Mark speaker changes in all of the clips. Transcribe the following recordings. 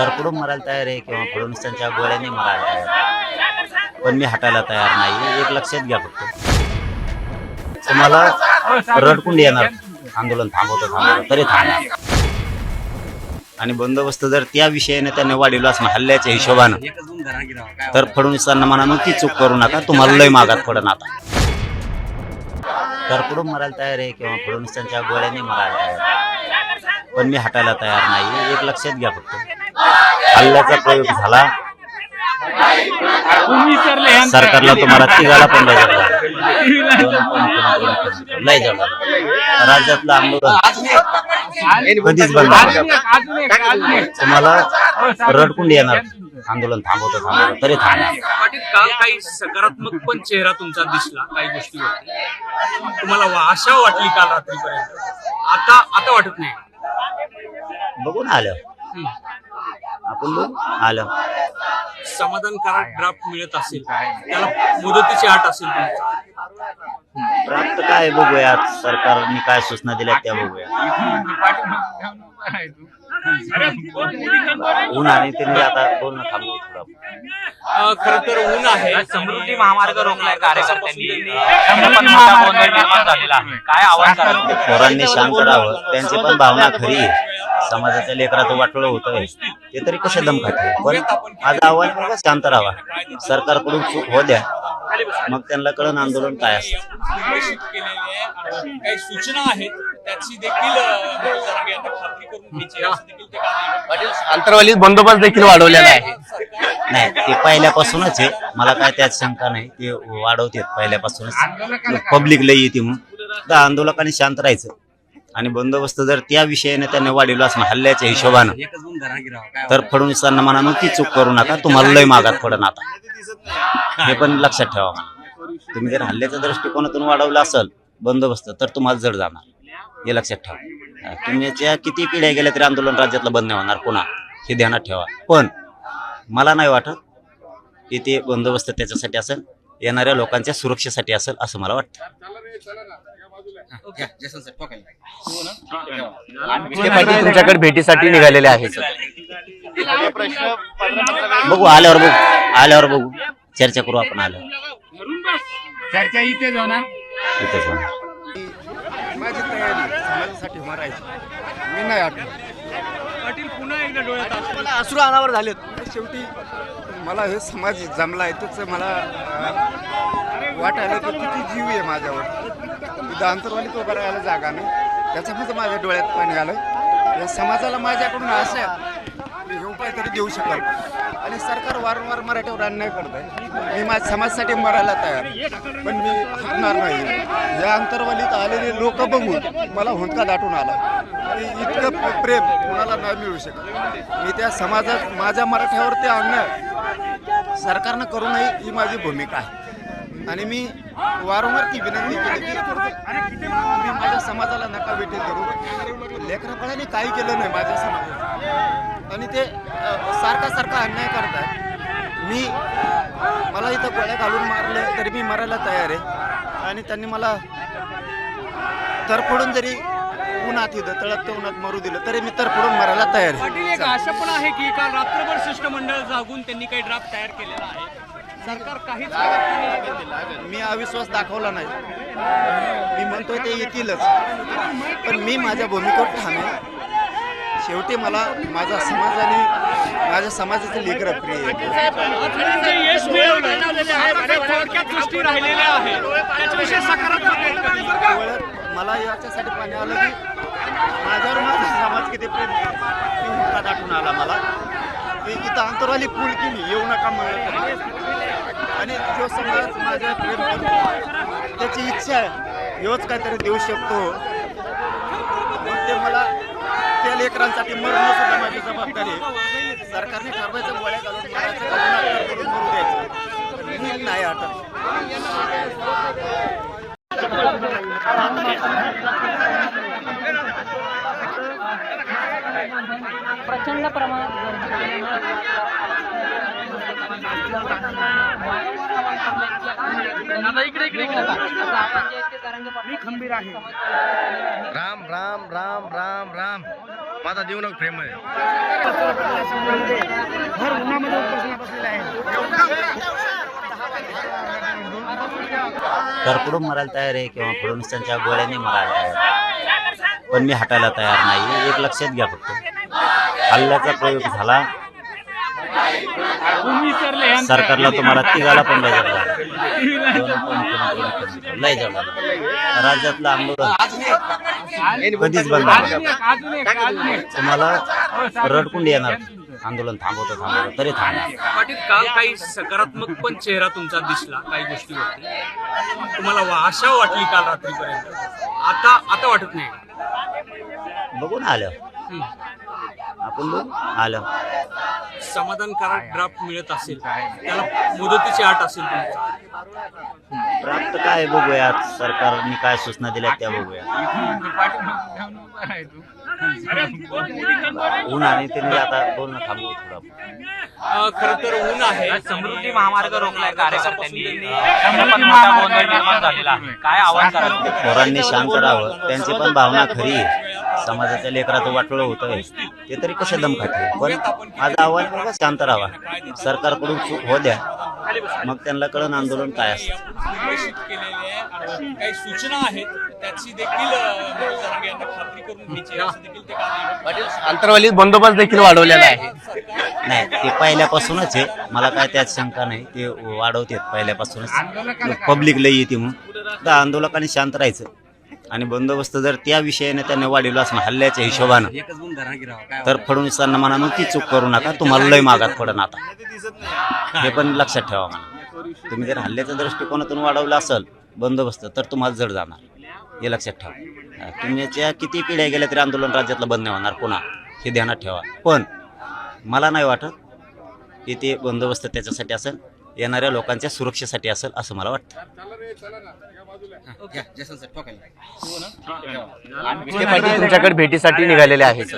Speaker 1: तरपडून मरायला तयार आहे किंवा फडणवीसांच्या गोळ्याने मरायला तयार आहे. पण मी हटायला तयार नाही, एक लक्षात घ्या. फक्त तुम्हाला रडकुंड येणार, आंदोलन थांबवतं तरी थांबणार. आणि बंदोबस्त जर त्या विषयाने त्यांनी वाढवला असं हल्ल्याच्या हिशोबानं, तर फडणवीसांना म्हणा ती चूक करू नका, तुम्हाला लय मागात पडन. आता तरपडून मरायला तयार आहे किंवा फडणवीसांच्या गोळ्याने मरायला तयार आहे. पण मी हटायला तयार नाही, एक लक्षात घ्या. फक्त हल्ल्याचा प्रयोग झाला, सरकारला तुम्हाला तिघाला पण लय जड राज्यातलं आंदोलन कधीच बंद तुम्हाला रडकुंड येणार, आंदोलन थांबवतं तरी थांबणार.
Speaker 2: पाटील, काल काही सकारात्मक पण चेहरा तुमचा दिसला, काही गोष्टी तुम्हाला आशा वाटली काल रात्रीपर्यंत, आता वाटत नाही?
Speaker 1: बघून आलं आपण, बघून आलं.
Speaker 2: समाधानकारक ड्राफ्ट मिळत असेल, त्याला मुदतीची अट असेल,
Speaker 1: प्राप्त काय बघूया, सरकारने काय सूचना दिल्या त्या बघूया. ऊन आणि त्यांनी आता बोलणं थांबवू थोडं.
Speaker 2: खर तर ऊन आहे.
Speaker 3: समृद्धी महामार्ग रोखलाय कार्यकर्त्यांनी, पण मोठा गोंधळ निर्माण झालेला आहे. काय आवाज करावं?
Speaker 1: पोरांनी शांत राहावं, त्यांची पण भावना खरी आहे. समाजाच्या लेकराचं वाटोळं होतंय, ते तरी कसे दम खाते. पण माझं आव्हान शांत राहावा, सरकारकडून चूक हो द्या, मग त्यांना कळण आंदोलन काय असतं.
Speaker 2: काही सूचना आहेत त्याची देखील खात्री करून घ्यायची
Speaker 3: अंतर्वाली बंदोबस्त देखील वाढवलेला आहे.
Speaker 1: नाही, ते पहिल्यापासूनच आहे, मला काय त्यात शंका नाही. ते वाढवतात पहिल्यापासूनच, पब्लिक लई येते म्हणून. तर आंदोलकांनी शांत राहायचं. आणि बंदोबस्त जर त्या विषयाने त्यांनी वाढवला असं हल्ल्याच्या हिशोबानं, तर फडणवीसांना म्हणा ती चूक करू नका, तुम्हाला लय मागात पडन. आता हे पण लक्षात ठेवा. तुम्ही जर हल्ल्याच्या दृष्टिकोनातून वाढवला असेल बंदोबस्त, तर तुम्हाला जड जाणार, हे लक्षात ठेवा. तुम्हीच्या किती पिढ्या गेल्या तरी आंदोलन राज्यातलं बंद नाही होणार पुन्हा, हे ध्यानात ठेवा. पण मला नाही वाटत की ते बंदोबस्त त्याच्यासाठी असेल, येणाऱ्या लोकांच्या सुरक्षेसाठी असेल असं मला वाटतं.
Speaker 3: तुमच्याकडे भेटीसाठी निघालेले आहेत.
Speaker 1: बघू, आल्यावर बघू, चर्चा करू आपण.
Speaker 4: चर्चा इथेच होणार.
Speaker 1: इथेच होणार.
Speaker 4: माझी तयारी समाजासाठी मरायची, मी नाही आठवत.
Speaker 2: पाटील, पुन्हा एकदा डोळ्यात
Speaker 4: मला अश्रू अनावर झालेत. शेवटी मला हे समाज जमला आहे, तोच मला वाटायला की किती जीव आहे माझ्यावर. इथं अंतरवाली तो करायला जागा नाही, त्याच्यामुळे माझ्या डोळ्यात पाणी आलं. या समाजाला माझ्याकडून आशा मी हे उपाय तरी देऊ शकल. आणि सरकार वारंवार मराठीवर अन्याय करत आहे. मी माझ्या समाजासाठी मरायला तयार, पण मी हटणार नाही. या अंतरवालीत आलेले लोक बघून मला हुंदका दाटून आला. इतकं प्रेम कोणाला नाही मिळू शकत. मी त्या समाजात माझ्या मराठ्यावर ते अन्याय सरकारनं करू नये ही माझी भूमिका आहे. आणि मी वारंवार ती विनंती केली की मी माझ्या समाजाला नका भेटी करू. लेकरापणाने काही केलं नाही माझ्या समाजात, आणि ते सारखा अन्याय करतात. मला इथं गोळ्या घालून मारले तरी मी मरायला तयार आहे. आणि त्यांनी मला तरफडून जरी उन्हात इथं तळपत्या उन्हात मरू दिलं तरी मी तरफडून मरायला तयार आहे.
Speaker 2: पाटील, एक आशा पण आहे की काल रात्रभर शिष्टमंडळ जागून त्यांनी काही ड्राफ्ट तयार केलेला आहे. सरकार काहीच
Speaker 4: मी अविश्वास दाखवला नाही. मी म्हणतोय ते येतीलच, पण मी माझ्या भूमिकेवर ठाम आहे. शेवटी मला माझा समाज आणि माझ्या समाजाचे लेकरं प्रिय आहे.
Speaker 2: यश मिळवलं, थोडक्यात गोष्टी राहिलेल्या आहेत, त्याच्याविषयी सकारात्मक.
Speaker 4: मला याच्यासाठी पाणी आलं की माझ्यावर माझा समाज किती प्रेम हुंदका दाटून आला मला की इथं अंतरवाली पूल केली, येऊ नका म्हणून. आणि जो समाज माझ्या प्रेम करतो त्याची इच्छा आहे एवढंच काहीतरी देऊ शकतो. मग ते मला त्या लेकरांसाठी मरणं सुद्धा माझी जबाबदारी आहे. सरकारने ठरवायचं गोळ्या घालून मारायचं, मरू द्यायचं, मी नाही आठवत.
Speaker 5: प्रचंड प्रमाणात राम राम राम राम राम माझा जीवनात प्रेम आहे.
Speaker 1: तरपडून मरायला तयार आहे किंवा फडणवीसांच्या गोळ्याने मरायला तयार आहे. पण मी हटायला तयार नाही. एक लक्षात घ्या फक्त, हल्ल्याचा प्रयोग झाला, सरकारला तुम्हाला तिघाला पण लय जड झालं. लय जड झालं. राज्यातलं आंदोलन कधीच बंद नाही. तुम्हाला रडकुंड येणार. आंदोलन थांबवतं तरी थांबणार.
Speaker 2: पाटील, काल काही सकारात्मक पण चेहरा तुमचा दिसला काही गोष्टीवरती. तुम्हाला आशा वाटली काल रात्रीपर्यंत, आता वाटत नाही?
Speaker 1: बघून आलं आपण, बघून आलं.
Speaker 2: समाधानकारक ड्राफ्ट मिळत असेल, त्याला मुदतीची अट असेल तुमची.
Speaker 1: प्राप्त काय बघूयात, सरकारने काय सूचना दिल्या त्या बघूया. ऊन आणि त्यांनी आता बोलणं थांबवू थोडं.
Speaker 2: खर तर ऊन आहे.
Speaker 3: समृद्धी महामार्ग रोखलाय कार्यकर्त्यांनी, त्यामुळे पण मोठा गोंधळ निर्माण झालेला आहे. काय आव्हान कराल?
Speaker 1: पोरांनी शांत राहावं. त्यांची पण भावना खरी आहे. समाजाच्या लेकराचं वाटोळं होतंय, ते तरी कसे दम खाते. पण माझं आव्हान बघा, शांत राहावा. सरकारकडून चूक हो द्या, मग त्यांना कळण आंदोलन काय असतं.
Speaker 2: घोषित केलेले काही सूचना आहेत, त्याची देखील जरांगे यांना खात्री करून घ्यायची असं देखील ते काल
Speaker 5: अंतरवालीत बंदोबस्त देखील वाढवलेला आहे.
Speaker 1: नाही, ते पहिल्यापासूनच आहे. मला काय त्यात शंका नाही. ते वाढवतात पहिल्यापासूनच. पब्लिक लई येते म्हणून तर आंदोलकांनी शांत राहायचं. आणि बंदोबस्त जर त्या विषयाने त्यांनी वाढवला असं हल्ल्याच्या हिशोबानं, तर फडणवीसांना म्हणा मग ती चूक करू नका, तुम्हाला लय मागात पडन. आता हे पण लक्षात ठेवा म्हणा. तुम्ही जर हल्ल्याच्या दृष्टिकोनातून वाढवलं असेल बंदोबस्त, तर तुम्हाला जड जाणार. हे लक्षात ठेवा. तुम्हीच्या किती पिढ्या गेल्या तरी आंदोलन राज्यातलं बंद नाही होणार पुन्हा, हे ध्यानात ठेवा. पण मला नाही वाटत की ते बंदोबस्त त्याच्यासाठी असेल, येणाऱ्या लोकांच्या सुरक्षेसाठी असेल असं मला वाटतं.
Speaker 5: तुमच्याकडे भेटीसाठी निघालेले आहेत.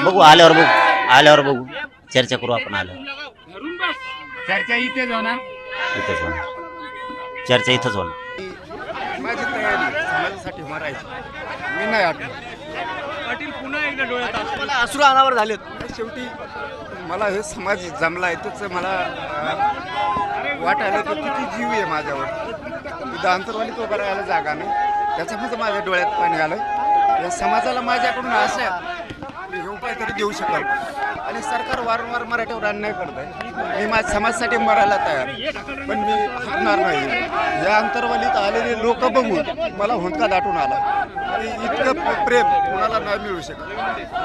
Speaker 1: बघू, आल्यावर बघू. चर्चा करू आपण आल्यावर.
Speaker 2: चर्चा इथेच होणार.
Speaker 1: इथंच होणार चर्चा, इथंच होणार.
Speaker 4: माझी तयारी समाजासाठी मरायची. मी नाही आठवत.
Speaker 2: पाटील, पुन्हा एकदा डोळ्यात असू.
Speaker 5: मला अश्रू अनावर झालेत.
Speaker 4: शेवटी मला हे समाज जमला आहे, त्याचं मला वाटायला की किती जीव आहे माझ्यावर. इथं अंतरवालीत उभं राहायला जागा नाही, त्याच्यामध्ये माझ्या डोळ्यात पाणी आलं. या समाजाला माझ्याकडून आशा मी हे उपाय तरी देऊ शकाल. आणि सरकार वारंवार मराठीवर अन्याय करत आहे. मी माझ्या समाजासाठी मरायला तयार, पण मी हटणार नाही. या अंतरवालीत आलेले लोक बघून मला हुंदका दाटून आला. आणि इतकं प्रेम कोणाला नाही मिळू शकत.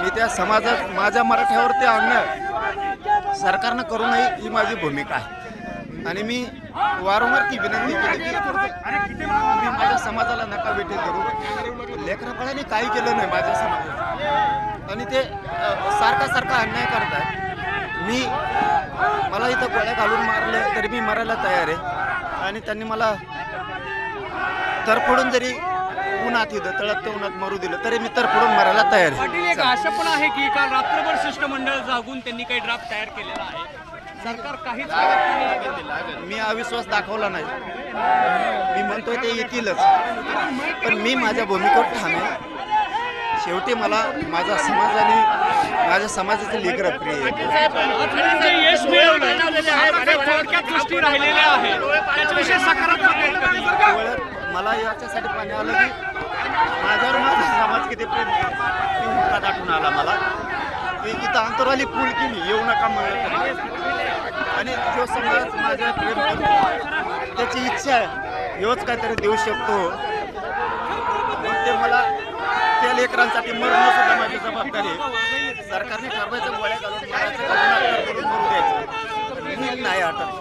Speaker 4: मी त्या समाजात माझ्या मराठ्यावर ते अन्याय सरकारनं करू नये ही माझी भूमिका आहे. आणि मी वारंवार ती विनंती केली की मी माझ्या समाजाला नका भेटी करू. लेकरापणाने काही केलं नाही माझ्या समाजात, आणि ते सारखा अन्याय करत आहे. मला इथं गोळ्या घालून मारले तरी मी मरायला तयार आहे. आणि त्यांनी मला तरफडून जरी उन्हात इथं तळपत्या उन्हात मरू दिलं तरी मी तरफडून मरायला तयार आहे.
Speaker 2: पाटील, एक आशा पण आहे की काल रात्रभर शिष्टमंडळ जागून त्यांनी काही ड्राफ्ट तयार केलेला आहे. सरकार काहीच
Speaker 4: मी अविश्वास दाखवला नाही. मी म्हणतोय ते येतीलच, पण मी माझ्या भूमिकेवर ठाम आहे. शेवटी मला माझा समाज आणि माझ्या समाजाचे लेकरं प्रिय आहे.
Speaker 2: यश मिळवलं, थोडक्यात गोष्टी राहिलेल्या आहेत, त्याच्याविषयी सकारात्मक.
Speaker 4: मला याच्यासाठी पाणी आलं की माझ्यावर माझा समाज किती प्रेम हुंदका दाटून आला मला. की इथं अंतरवाली पूल केली, येऊ नका म्हणलं. आणि जो समाज माझ्या प्रेम करतो, त्याची इच्छा आहे हेच काहीतरी देऊ शकतो. मग ते मला त्या लेकरांसाठी मरणं सुद्धा माझी जबाबदारी आहे. सरकारने ठरवायचं गोळ्या घालून मारायचं, मरू द्यायचं. मी नाही आठवत.